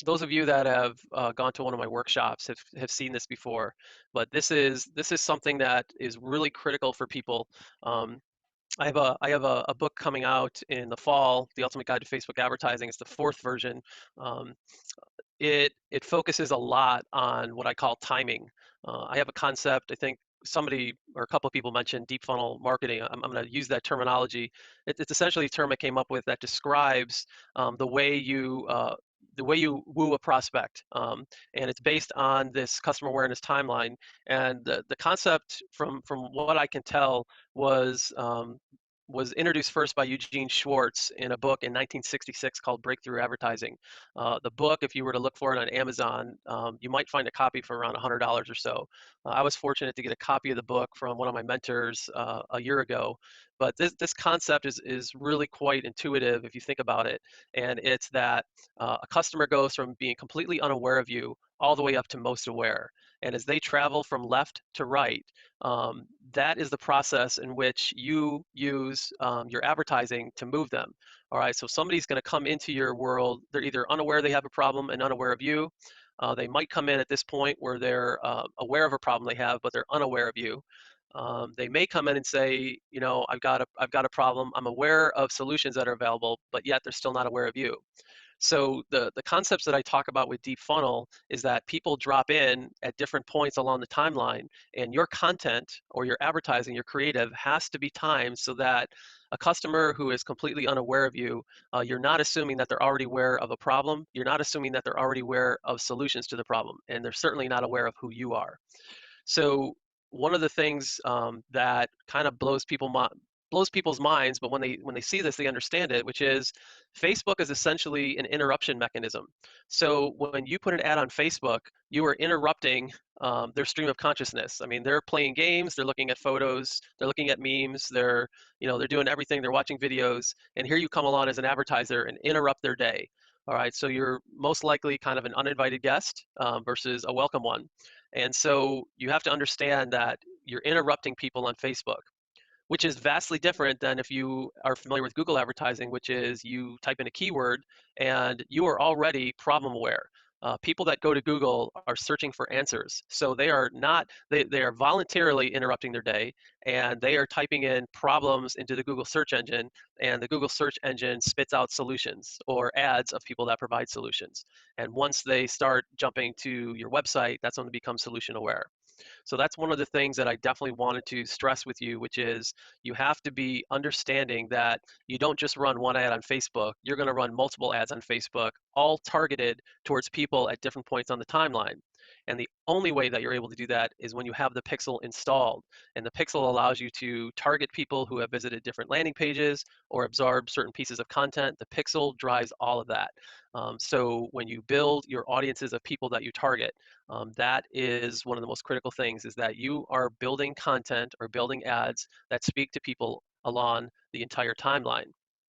those of you that have gone to one of my workshops have seen this before, but this is something that is really critical for people. Um, I have a book coming out in the fall, The Ultimate Guide to Facebook Advertising. It's the fourth version. Um, it focuses a lot on what I call timing. I have a concept. I think somebody or a couple of people mentioned deep funnel marketing. I'm going to use that terminology. It's essentially a term I came up with that describes the way you woo a prospect, and it's based on this customer awareness timeline. And the concept, from what I can tell, was was introduced first by Eugene Schwartz in a book in 1966 called Breakthrough Advertising. The book, if you were to look for it on Amazon, you might find a copy for around $100 or so. I was fortunate to get a copy of the book from one of my mentors a year ago. But this concept is really quite intuitive if you think about it. And it's that a customer goes from being completely unaware of you all the way up to most aware. And as they travel from left to right, that is the process in which you use your advertising to move them. All right, so somebody's going to come into your world. They're either unaware they have a problem and unaware of you. They might come in at this point where they're aware of a problem they have, but they're unaware of you. They may come in and say, I've got a problem. I'm aware of solutions that are available, but yet they're still not aware of you. So the concepts that I talk about with deep funnel is that people drop in at different points along the timeline, and your content or your advertising, your creative has to be timed so that a customer who is completely unaware of you, you're not assuming that they're already aware of a problem. You're not assuming that they're already aware of solutions to the problem, and they're certainly not aware of who you are. So one of the things that kind of blows people's minds, but when they see this, they understand it, which is Facebook is essentially an interruption mechanism. So when you put an ad on Facebook, you are interrupting their stream of consciousness. I mean, they're playing games, they're looking at photos, they're looking at memes, they're doing everything, they're watching videos, and here you come along as an advertiser and interrupt their day. All right, so you're most likely kind of an uninvited guest versus a welcome one. And so you have to understand that you're interrupting people on Facebook, which is vastly different than if you are familiar with Google advertising, which is you type in a keyword and you are already problem aware. People that go to Google are searching for answers. So they are not, they are voluntarily interrupting their day, and they are typing in problems into the Google search engine, and the Google search engine spits out solutions or ads of people that provide solutions. And once they start jumping to your website, that's when they become solution aware. So that's one of the things that I definitely wanted to stress with you, which is you have to be understanding that you don't just run one ad on Facebook, you're going to run multiple ads on Facebook, all targeted towards people at different points on the timeline. And the only way that you're able to do that is when you have the pixel installed. And the pixel allows you to target people who have visited different landing pages or absorb certain pieces of content. The pixel drives all of that. So when you build your audiences of people that you target, that is one of the most critical things, is that you are building content or building ads that speak to people along the entire timeline.